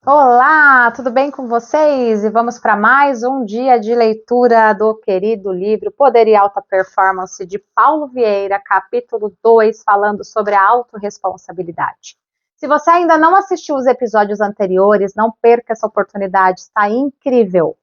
Olá, tudo bem com vocês? E vamos para mais um dia de leitura do querido livro Poder e Alta Performance de Paulo Vieira, capítulo 2, falando sobre a autorresponsabilidade. Se você ainda não assistiu os episódios anteriores, não perca essa oportunidade, está incrível.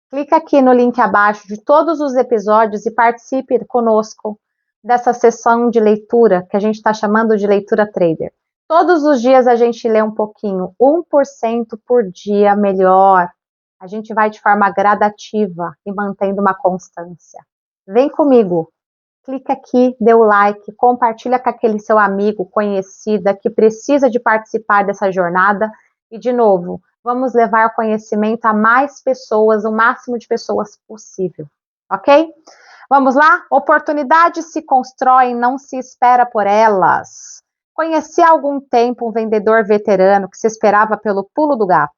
Clica aqui no link abaixo de todos os episódios e participe conosco dessa sessão de leitura que a gente está chamando de leitura trader. Todos os dias a gente lê um pouquinho, 1% por dia melhor. A gente vai de forma gradativa e mantendo uma constância. Vem comigo, clica aqui, dê o like, compartilha com aquele seu amigo, conhecida, que precisa de participar dessa jornada. E, de novo, vamos levar conhecimento a mais pessoas, o máximo de pessoas possível, ok? Vamos lá? Oportunidades se constroem, não se espera por elas. Conheci há algum tempo um vendedor veterano que se esperava pelo pulo do gato.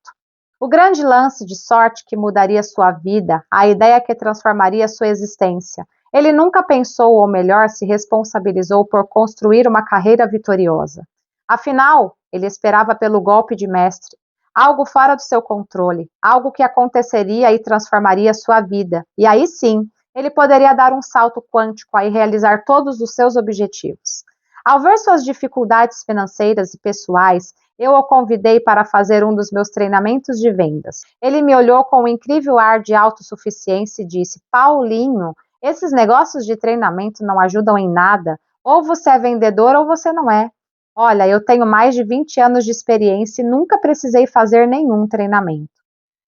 O grande lance de sorte que mudaria sua vida, a ideia que transformaria sua existência. Ele nunca pensou, ou melhor, se responsabilizou por construir uma carreira vitoriosa. Afinal, ele esperava pelo golpe de mestre, algo fora do seu controle, algo que aconteceria e transformaria sua vida. E aí sim, ele poderia dar um salto quântico e realizar todos os seus objetivos. Ao ver suas dificuldades financeiras e pessoais, eu o convidei para fazer um dos meus treinamentos de vendas. Ele me olhou com um incrível ar de autossuficiência e disse: Paulinho, esses negócios de treinamento não ajudam em nada. Ou você é vendedor ou você não é. Olha, eu tenho mais de 20 anos de experiência e nunca precisei fazer nenhum treinamento.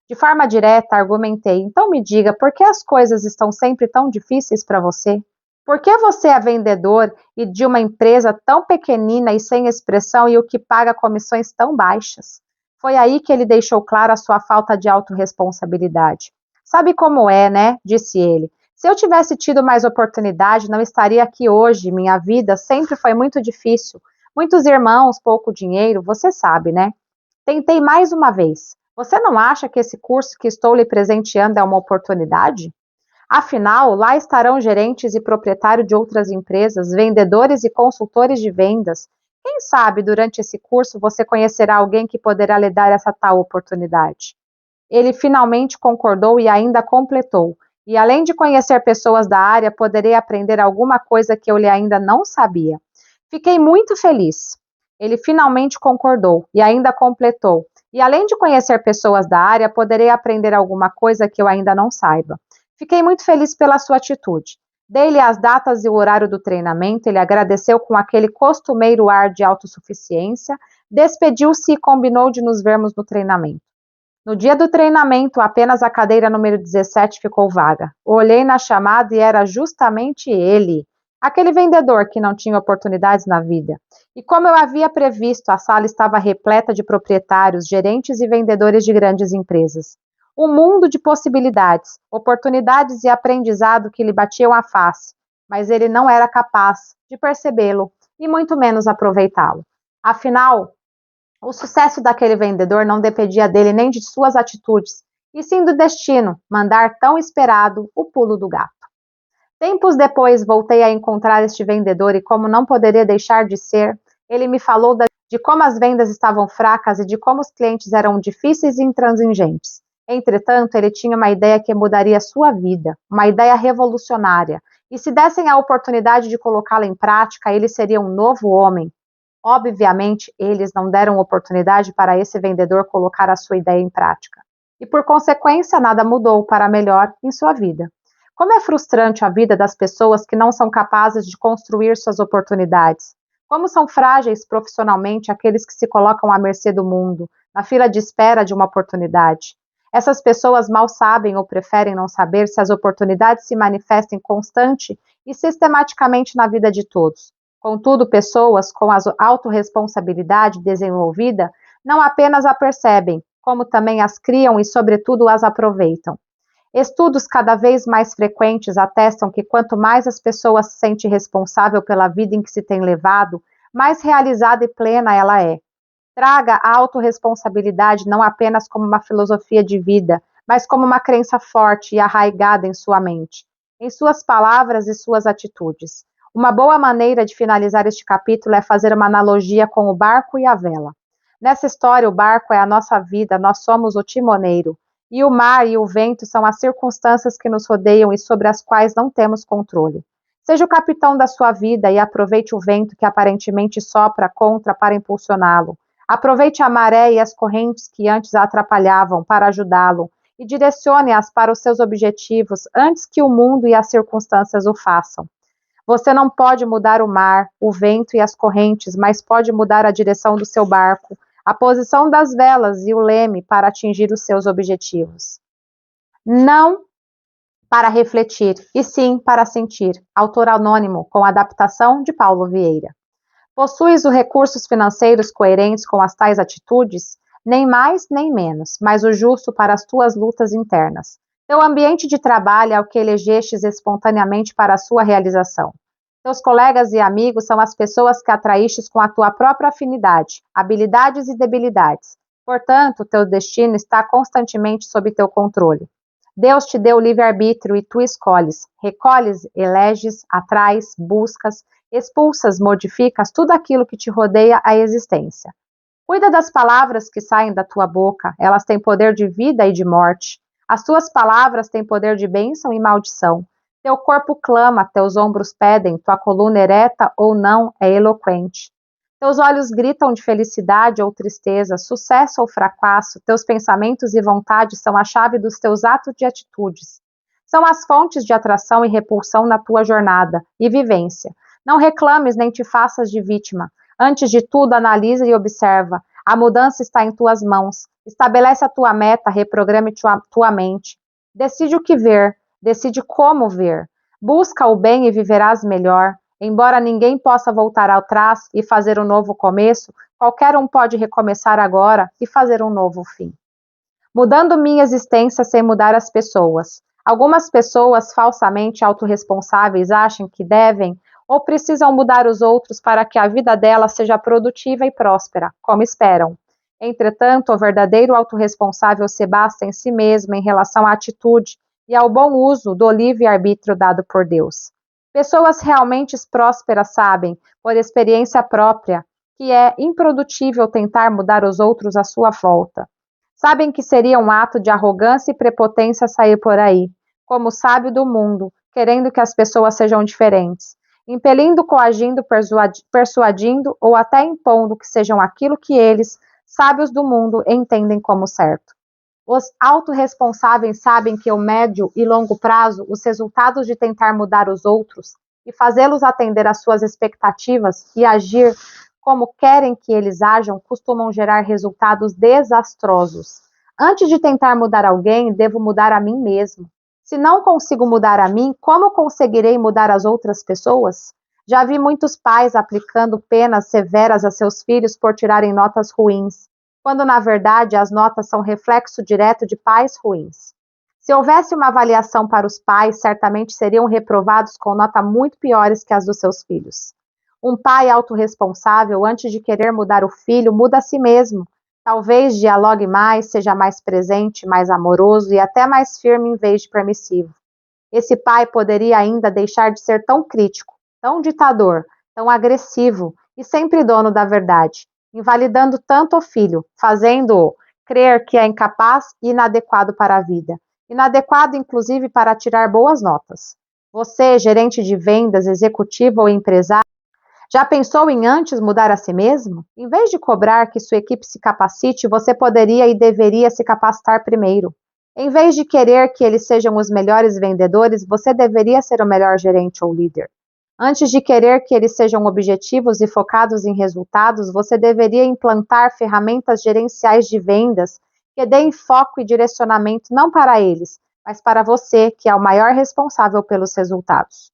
De forma direta, argumentei: então me diga, por que as coisas estão sempre tão difíceis para você? Por que você é vendedor e de uma empresa tão pequenina e sem expressão e o que paga comissões tão baixas? Foi aí que ele deixou claro a sua falta de autorresponsabilidade. Sabe como é, né? Disse ele. Se eu tivesse tido mais oportunidade, não estaria aqui hoje. Minha vida sempre foi muito difícil. Muitos irmãos, pouco dinheiro, você sabe, né? Tentei mais uma vez. Você não acha que esse curso que estou lhe presenteando é uma oportunidade? Afinal, lá estarão gerentes e proprietários de outras empresas, vendedores e consultores de vendas. Quem sabe durante esse curso você conhecerá alguém que poderá lhe dar essa tal oportunidade. Ele finalmente concordou e ainda completou. E além de conhecer pessoas da área, poderei aprender alguma coisa que eu lhe ainda não sabia. Fiquei muito feliz. Ele finalmente concordou e ainda completou. E além de conhecer pessoas da área, poderei aprender alguma coisa que eu ainda não saiba. Fiquei muito feliz pela sua atitude. Dei-lhe as datas e o horário do treinamento, ele agradeceu com aquele costumeiro ar de autossuficiência, despediu-se e combinou de nos vermos no treinamento. No dia do treinamento, apenas a cadeira número 17 ficou vaga. Olhei na chamada e era justamente ele, aquele vendedor que não tinha oportunidades na vida. E como eu havia previsto, a sala estava repleta de proprietários, gerentes e vendedores de grandes empresas. Um mundo de possibilidades, oportunidades e aprendizado que lhe batiam à face, mas ele não era capaz de percebê-lo e muito menos aproveitá-lo. Afinal, o sucesso daquele vendedor não dependia dele nem de suas atitudes, e sim do destino, mandar tão esperado o pulo do gato. Tempos depois voltei a encontrar este vendedor e, como não poderia deixar de ser, ele me falou de como as vendas estavam fracas e de como os clientes eram difíceis e intransigentes. Entretanto, ele tinha uma ideia que mudaria sua vida, uma ideia revolucionária, e se dessem a oportunidade de colocá-la em prática, ele seria um novo homem. Obviamente, eles não deram oportunidade para esse vendedor colocar a sua ideia em prática. E, por consequência, nada mudou para melhor em sua vida. Como é frustrante a vida das pessoas que não são capazes de construir suas oportunidades. Como são frágeis profissionalmente aqueles que se colocam à mercê do mundo, na fila de espera de uma oportunidade. Essas pessoas mal sabem ou preferem não saber se as oportunidades se manifestam constante e sistematicamente na vida de todos. Contudo, pessoas com a autorresponsabilidade desenvolvida não apenas a percebem, como também as criam e, sobretudo, as aproveitam. Estudos cada vez mais frequentes atestam que quanto mais as pessoas se sentem responsável pela vida em que se tem levado, mais realizada e plena ela é. Traga a autorresponsabilidade não apenas como uma filosofia de vida, mas como uma crença forte e arraigada em sua mente, em suas palavras e suas atitudes. Uma boa maneira de finalizar este capítulo é fazer uma analogia com o barco e a vela. Nessa história, o barco é a nossa vida, nós somos o timoneiro. E o mar e o vento são as circunstâncias que nos rodeiam e sobre as quais não temos controle. Seja o capitão da sua vida e aproveite o vento que aparentemente sopra contra para impulsioná-lo. Aproveite a maré e as correntes que antes a atrapalhavam para ajudá-lo e direcione-as para os seus objetivos antes que o mundo e as circunstâncias o façam. Você não pode mudar o mar, o vento e as correntes, mas pode mudar a direção do seu barco, a posição das velas e o leme para atingir os seus objetivos. Não para refletir, e sim para sentir. Autor anônimo, com adaptação de Paulo Vieira. Possuis os recursos financeiros coerentes com as tais atitudes? Nem mais nem menos, mas o justo para as tuas lutas internas. Teu ambiente de trabalho é o que elegestes espontaneamente para a sua realização. Teus colegas e amigos são as pessoas que atraístes com a tua própria afinidade, habilidades e debilidades. Portanto, teu destino está constantemente sob teu controle. Deus te deu livre-arbítrio e tu escolhes, recolhes, eleges, atrais, buscas, expulsas, modificas tudo aquilo que te rodeia a existência. Cuida das palavras que saem da tua boca, elas têm poder de vida e de morte. As tuas palavras têm poder de bênção e maldição. Teu corpo clama, teus ombros pedem, tua coluna ereta ou não é eloquente. Teus olhos gritam de felicidade ou tristeza, sucesso ou fracasso, teus pensamentos e vontades são a chave dos teus atos e atitudes. São as fontes de atração e repulsão na tua jornada e vivência. Não reclames nem te faças de vítima. Antes de tudo, analisa e observa. A mudança está em tuas mãos. Estabelece a tua meta, reprograme tua mente. Decide o que ver, decide como ver. Busca o bem e viverás melhor. Embora ninguém possa voltar atrás e fazer um novo começo, qualquer um pode recomeçar agora e fazer um novo fim. Mudando minha existência sem mudar as pessoas. Algumas pessoas falsamente autorresponsáveis acham que devem ou precisam mudar os outros para que a vida delas seja produtiva e próspera, como esperam. Entretanto, o verdadeiro autorresponsável se basta em si mesmo em relação à atitude e ao bom uso do livre-arbítrio dado por Deus. Pessoas realmente prósperas sabem, por experiência própria, que é improdutível tentar mudar os outros à sua volta. Sabem que seria um ato de arrogância e prepotência sair por aí, como sábio do mundo, querendo que as pessoas sejam diferentes, impelindo, coagindo, persuadindo ou até impondo que sejam aquilo que eles, sábios do mundo, entendem como certo. Os autorresponsáveis sabem que ao médio e longo prazo, os resultados de tentar mudar os outros e fazê-los atender às suas expectativas e agir como querem que eles ajam costumam gerar resultados desastrosos. Antes de tentar mudar alguém, devo mudar a mim mesmo. Se não consigo mudar a mim, como conseguirei mudar as outras pessoas? Já vi muitos pais aplicando penas severas a seus filhos por tirarem notas ruins, quando na verdade as notas são reflexo direto de pais ruins. Se houvesse uma avaliação para os pais, certamente seriam reprovados com nota muito piores que as dos seus filhos. Um pai autorresponsável, antes de querer mudar o filho, muda a si mesmo. Talvez dialogue mais, seja mais presente, mais amoroso e até mais firme em vez de permissivo. Esse pai poderia ainda deixar de ser tão crítico, tão ditador, tão agressivo e sempre dono da verdade, invalidando tanto o filho, fazendo-o crer que é incapaz e inadequado para a vida. Inadequado, inclusive, para tirar boas notas. Você, gerente de vendas, executivo ou empresário, já pensou em antes mudar a si mesmo? Em vez de cobrar que sua equipe se capacite, você poderia e deveria se capacitar primeiro. Em vez de querer que eles sejam os melhores vendedores, você deveria ser o melhor gerente ou líder. Antes de querer que eles sejam objetivos e focados em resultados, você deveria implantar ferramentas gerenciais de vendas que deem foco e direcionamento não para eles, mas para você, que é o maior responsável pelos resultados.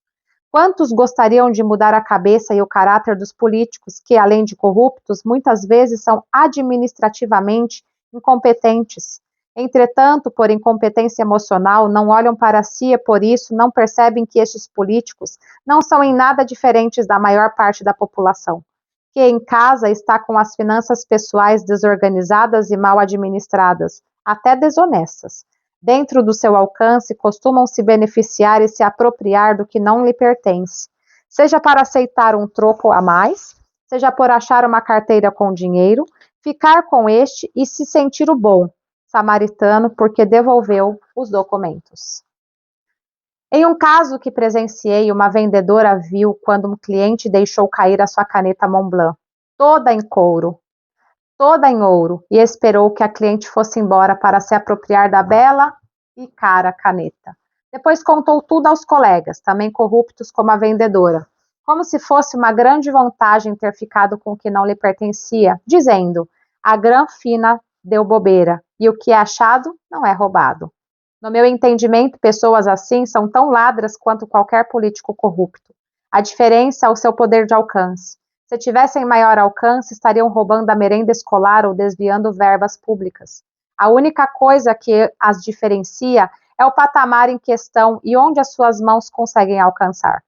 Quantos gostariam de mudar a cabeça e o caráter dos políticos que, além de corruptos, muitas vezes são administrativamente incompetentes? Entretanto, por incompetência emocional, não olham para si e por isso não percebem que estes políticos não são em nada diferentes da maior parte da população, que em casa está com as finanças pessoais desorganizadas e mal administradas, até desonestas. Dentro do seu alcance, costumam se beneficiar e se apropriar do que não lhe pertence, seja para aceitar um troco a mais, seja por achar uma carteira com dinheiro, ficar com este e se sentir o bom samaritano porque devolveu os documentos. Em um caso que presenciei, uma vendedora viu quando um cliente deixou cair a sua caneta Montblanc, toda em couro, toda em ouro, e esperou que a cliente fosse embora para se apropriar da bela e cara caneta. Depois contou tudo aos colegas, também corruptos como a vendedora, como se fosse uma grande vantagem ter ficado com o que não lhe pertencia, dizendo: a Granfina deu bobeira, e o que é achado não é roubado. No meu entendimento, pessoas assim são tão ladras quanto qualquer político corrupto. A diferença é o seu poder de alcance. Se tivessem maior alcance, estariam roubando a merenda escolar ou desviando verbas públicas. A única coisa que as diferencia é o patamar em questão e onde as suas mãos conseguem alcançar.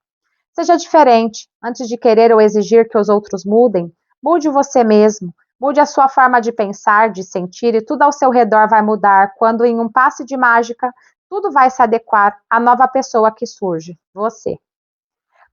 Seja diferente. Antes de querer ou exigir que os outros mudem, mude você mesmo. Mude a sua forma de pensar, de sentir, e tudo ao seu redor vai mudar quando, em um passe de mágica, tudo vai se adequar à nova pessoa que surge, você.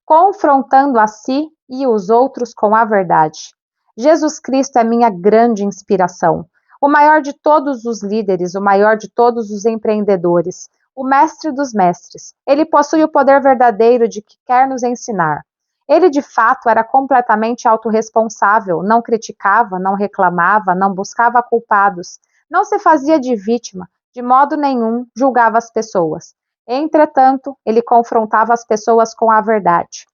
Confrontando a si e os outros com a verdade. Jesus Cristo é minha grande inspiração. O maior de todos os líderes, o maior de todos os empreendedores, o mestre dos mestres. Ele possui o poder verdadeiro de que quer nos ensinar. Ele, de fato, era completamente autorresponsável, não criticava, não reclamava, não buscava culpados, não se fazia de vítima, de modo nenhum julgava as pessoas. Entretanto, ele confrontava as pessoas com a verdade.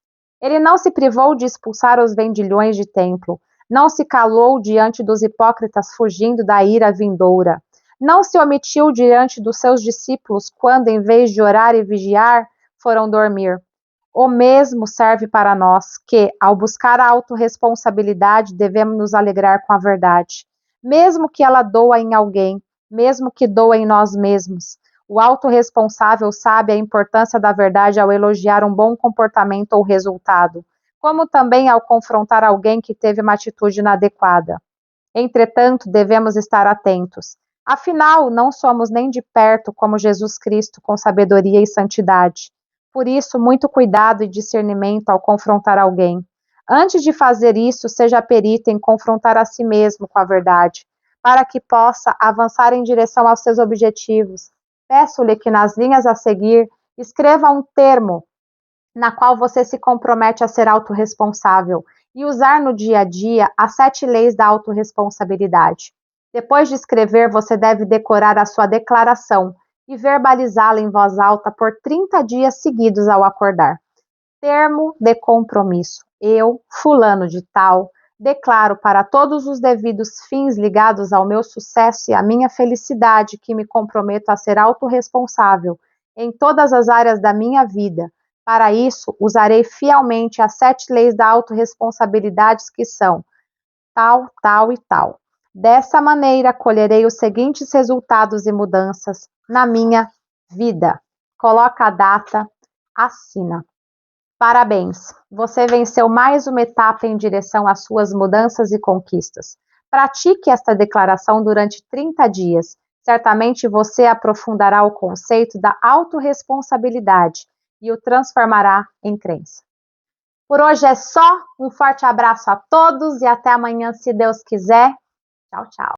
Ele não se privou de expulsar os vendilhões de templo, não se calou diante dos hipócritas fugindo da ira vindoura, não se omitiu diante dos seus discípulos quando, em vez de orar e vigiar, foram dormir. O mesmo serve para nós, que, ao buscar a autorresponsabilidade, devemos nos alegrar com a verdade, mesmo que ela doa em alguém, mesmo que doa em nós mesmos. O autorresponsável sabe a importância da verdade ao elogiar um bom comportamento ou resultado, como também ao confrontar alguém que teve uma atitude inadequada. Entretanto, devemos estar atentos. Afinal, não somos nem de perto como Jesus Cristo com sabedoria e santidade. Por isso, muito cuidado e discernimento ao confrontar alguém. Antes de fazer isso, seja perito em confrontar a si mesmo com a verdade, para que possa avançar em direção aos seus objetivos. Peço-lhe que nas linhas a seguir escreva um termo na qual você se compromete a ser autorresponsável e usar no dia a dia as 7 leis da autorresponsabilidade. Depois de escrever, você deve decorar a sua declaração e verbalizá-la em voz alta por 30 dias seguidos ao acordar. Termo de compromisso. Eu, fulano de tal, declaro para todos os devidos fins ligados ao meu sucesso e à minha felicidade que me comprometo a ser autorresponsável em todas as áreas da minha vida. Para isso, usarei fielmente as 7 leis da autorresponsabilidade que são tal, tal e tal. Dessa maneira, colherei os seguintes resultados e mudanças na minha vida. Coloca a data, assina. Parabéns! Você venceu mais uma etapa em direção às suas mudanças e conquistas. Pratique esta declaração durante 30 dias. Certamente você aprofundará o conceito da autorresponsabilidade e o transformará em crença. Por hoje é só. Um forte abraço a todos e até amanhã, se Deus quiser. Tchau, tchau.